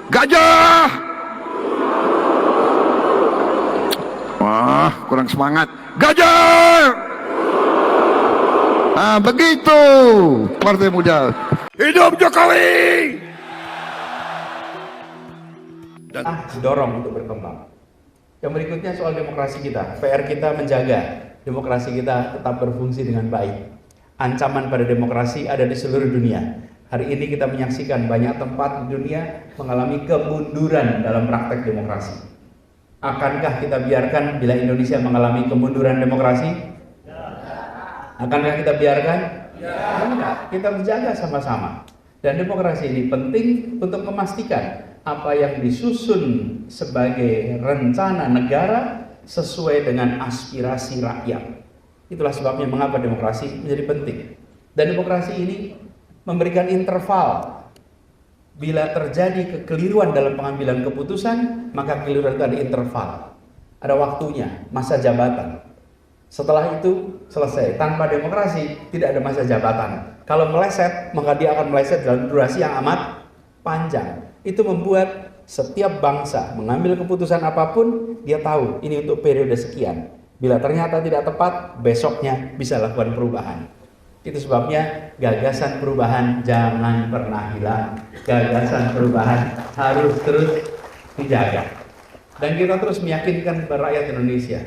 Gajah. Wah, kurang semangat. Gajah. Nah, begitu Partai Muda. Hidup Jokowi. Dan didorong untuk berkembang. Yang berikutnya soal demokrasi kita. PR kita menjaga demokrasi kita tetap berfungsi dengan baik. Ancaman pada demokrasi ada di seluruh dunia. Hari ini kita menyaksikan banyak tempat di dunia mengalami kemunduran dalam praktek demokrasi. Akankah kita biarkan bila Indonesia mengalami kemunduran demokrasi? Akankah kita biarkan? Enggak, kita menjaga sama-sama. Dan demokrasi ini penting untuk memastikan apa yang disusun sebagai rencana negara sesuai dengan aspirasi rakyat. Itulah sebabnya mengapa demokrasi menjadi penting. Dan demokrasi ini memberikan interval. Bila terjadi kekeliruan dalam pengambilan keputusan, maka kekeliruan itu ada interval. Ada waktunya, masa jabatan. Setelah itu selesai. Tanpa demokrasi tidak ada masa jabatan. Kalau meleset, maka dia akan meleset dalam durasi yang amat panjang. Itu membuat setiap bangsa mengambil keputusan apapun, dia tahu ini untuk periode sekian. Bila ternyata tidak tepat, besoknya bisa lakukan perubahan. Itu sebabnya gagasan perubahan jangan pernah hilang. Gagasan perubahan harus terus dijaga. Dan kita terus meyakinkan kepada rakyat Indonesia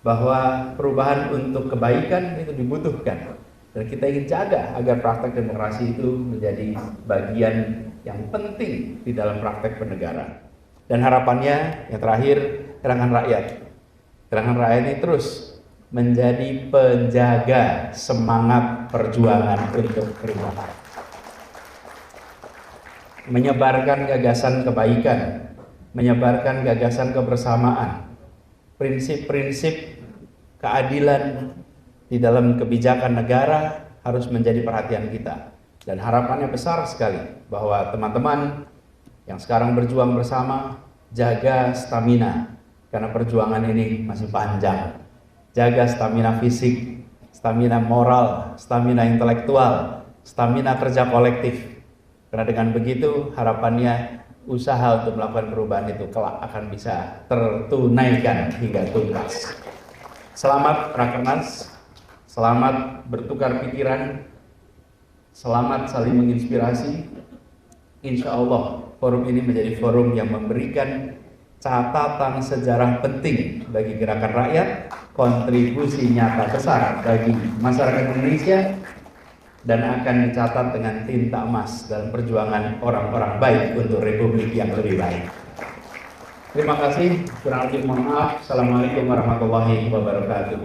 bahwa perubahan untuk kebaikan itu dibutuhkan. Dan kita ingin jaga agar praktek demokrasi itu menjadi bagian yang penting di dalam praktek bernegara. Dan harapannya yang terakhir, gerakan rakyat. Gerakan rakyat ini terus menjadi penjaga semangat perjuangan untuk perubahan. Menyebarkan gagasan kebaikan, menyebarkan gagasan kebersamaan, prinsip-prinsip keadilan di dalam kebijakan negara harus menjadi perhatian kita. Dan harapannya besar sekali bahwa teman-teman yang sekarang berjuang bersama jaga stamina, karena perjuangan ini masih panjang. Jaga stamina fisik, stamina moral, stamina intelektual, stamina kerja kolektif. Karena dengan begitu harapannya usaha untuk melakukan perubahan itu kelak akan bisa tertunaikan hingga tuntas. Selamat Rakernas, selamat bertukar pikiran, selamat saling menginspirasi. Insya Allah forum ini menjadi forum yang memberikan catatan sejarah penting bagi gerakan rakyat, kontribusi nyata besar bagi masyarakat Indonesia, dan akan dicatat dengan tinta emas dalam perjuangan orang-orang baik untuk republik yang lebih baik. Terima kasih, kurang lebih mohon maaf. Assalamualaikum warahmatullahi wabarakatuh.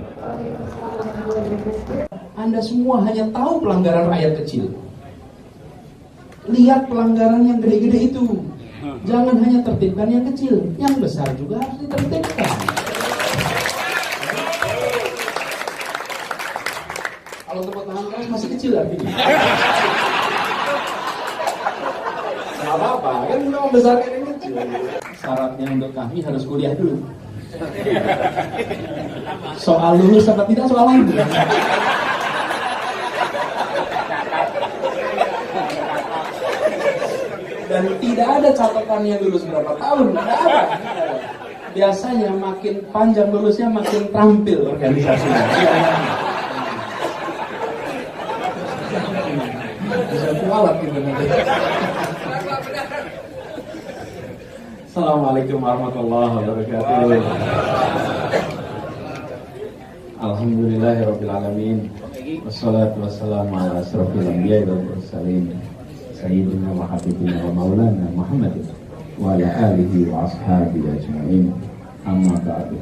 Anda semua hanya tahu pelanggaran rakyat kecil. Lihat pelanggaran yang gede-gede itu. Jangan hanya tertibkan yang kecil, yang besar juga harus ditertibkan. Kalau tepuk tangan keras masih kecil artinya. Nggak apa-apa, kan kita membesarkan yang kecil. Syaratnya untuk kami harus kuliah dulu. Soal lulus atau tidak soal lain. Dan tidak ada catatannya lulus berapa tahun, tidak ada. Biasanya makin panjang lulusnya makin terampil organisasinya. Bisa kualat gitu nanti. Assalamualaikum warahmatullahi wabarakatuh. Alhamdulillahirabbil alamin. Wassalatu wassalamu ala asrofil anbiya'i wal mursalin. Sayyidina wa habibina wa maulana Muhammad wa ala alihi wa ashabihi ajma'in. Amma ba'du.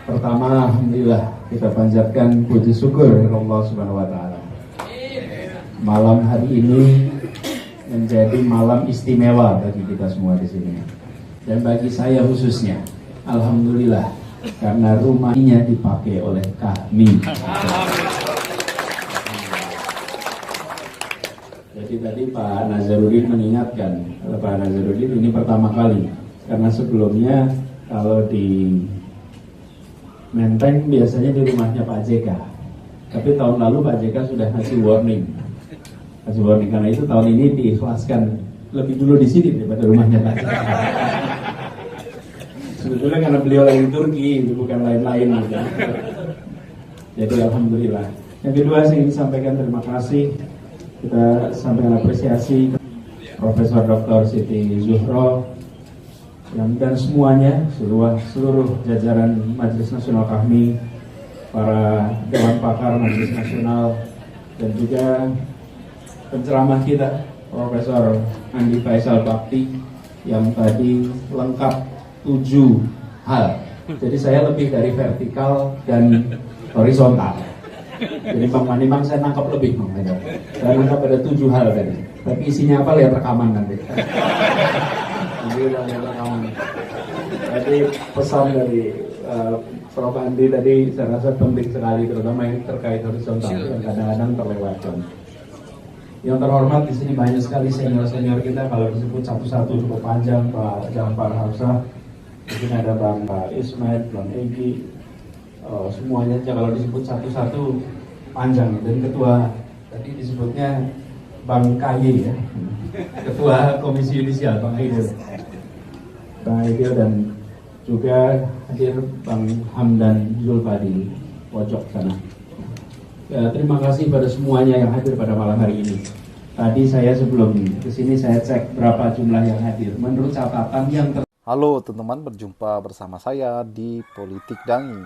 Pertama, alhamdulillah kita panjatkan puji syukur kepada Allah Subhanahu wa taala. Malam hari ini menjadi malam istimewa bagi kita semua di sini. Dan bagi saya khususnya, alhamdulillah karena rumahnya dipakai oleh kami. Jadi tadi Pak Nazarudin mengingatkan, Pak Nazarudin ini pertama kali, karena sebelumnya kalau di Menteng biasanya di rumahnya Pak JK, tapi tahun lalu Pak JK sudah ngasih warning, Haji Warni. Karena itu tahun ini diikhlaskan lebih dulu di sini daripada rumahnya Pak. Sebetulnya karena beliau lagi di Turki, itu bukan lain-lain gitu. Jadi alhamdulillah. Yang kedua saya ingin sampaikan terima kasih, kita sampaikan apresiasi Profesor Dr. Siti Zuhro dan semuanya, seluruh jajaran Majelis Nasional Kahmi, para dewan pakar Majelis Nasional, dan juga penceramah kita Profesor Andi Faisal Bakti yang tadi lengkap 7 hal. Jadi saya lebih dari vertikal dan horizontal. Jadi Bang Manimang saya nangkap lebih, Bang. Saya nangkap ada 7 hal tadi. Tapi isinya apa lihat rekaman nanti. Lihat rekaman. Jadi pesan dari Prof. Andi tadi saya rasa penting sekali, terutama yang terkait horizontal yang kadang-kadang terlewatkan. Yang terhormat di sini banyak sekali senior-senior kita, kalau disebut satu-satu cukup panjang, Pak Jampar Hamzah, mungkin ada Bang Ismail, Bang Egi, semuanya kalau disebut satu-satu panjang. Dan ketua tadi disebutnya Bang KY ya, ketua Komisi Yudisial Bang Aidil, dan juga hadir Bang Hamdan Zulfadi pojok sana. Ya, terima kasih pada semuanya yang hadir pada malam hari ini. Tadi saya sebelum kesini saya cek berapa jumlah yang hadir. Menurut catatan yang Halo teman-teman, berjumpa bersama saya di Politik Dangi.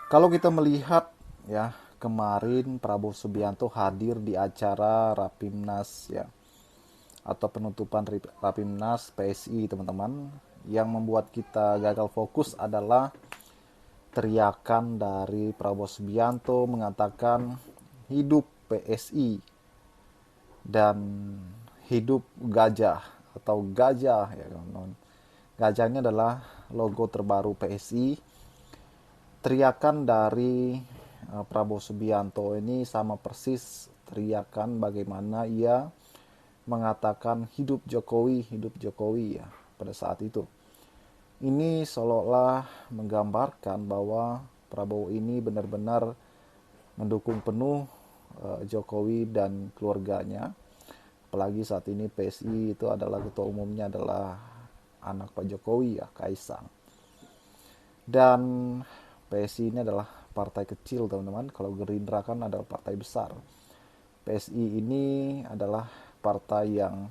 Kalau kita melihat ya, kemarin Prabowo Subianto hadir di acara Rapimnas ya, atau penutupan Rapimnas PSI teman-teman. Yang membuat kita gagal fokus adalah teriakan dari Prabowo Subianto mengatakan hidup PSI dan hidup gajah atau gajah ya teman-teman. Gajahnya adalah logo terbaru PSI. Teriakan dari Prabowo Subianto ini sama persis teriakan bagaimana ia mengatakan hidup Jokowi ya pada saat itu. Ini seolah-olah menggambarkan bahwa Prabowo ini benar-benar mendukung penuh Jokowi dan keluarganya. Apalagi saat ini PSI itu adalah ketua umumnya adalah anak Pak Jokowi ya, Kaisang. Dan PSI ini adalah partai kecil teman-teman. Kalau Gerindra kan adalah partai besar. PSI ini adalah partai yang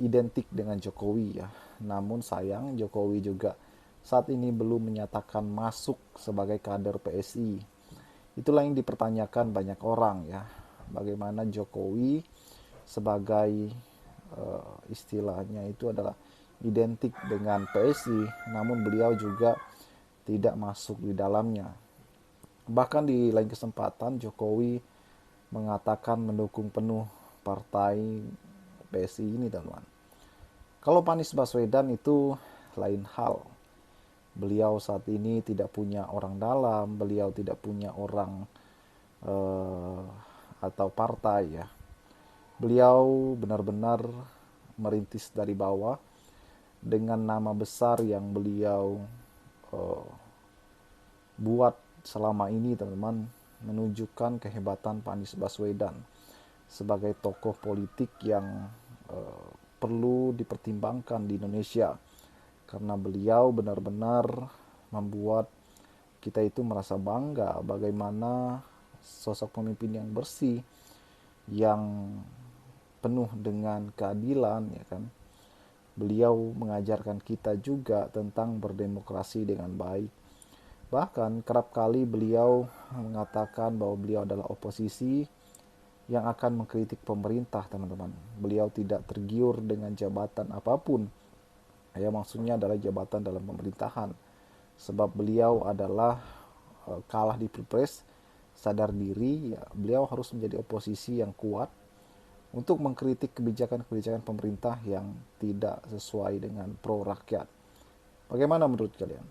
identik dengan Jokowi ya. Namun sayang Jokowi juga saat ini belum menyatakan masuk sebagai kader PSI. Itulah yang dipertanyakan banyak orang ya. Bagaimana Jokowi sebagai istilahnya itu adalah identik dengan PSI, namun beliau juga tidak masuk di dalamnya. Bahkan di lain kesempatan Jokowi mengatakan mendukung penuh partai PSI ini teman-teman. Kalau Pak Anies Baswedan itu lain hal. Beliau saat ini tidak punya orang dalam, beliau tidak punya orang atau partai ya. Beliau benar-benar merintis dari bawah dengan nama besar yang beliau buat selama ini teman-teman, menunjukkan kehebatan Pak Anies Baswedan sebagai tokoh politik yang perlu dipertimbangkan di Indonesia, karena beliau benar-benar membuat kita itu merasa bangga bagaimana sosok pemimpin yang bersih, yang penuh dengan keadilan ya kan. Beliau mengajarkan kita juga tentang berdemokrasi dengan baik. Bahkan kerap kali beliau mengatakan bahwa beliau adalah oposisi yang akan mengkritik pemerintah teman-teman. Beliau tidak tergiur dengan jabatan apapun. Ya, maksudnya adalah jabatan dalam pemerintahan. Sebab beliau adalah kalah di Pilpres, sadar diri, ya, beliau harus menjadi oposisi yang kuat untuk mengkritik kebijakan-kebijakan pemerintah yang tidak sesuai dengan pro rakyat. Bagaimana menurut kalian?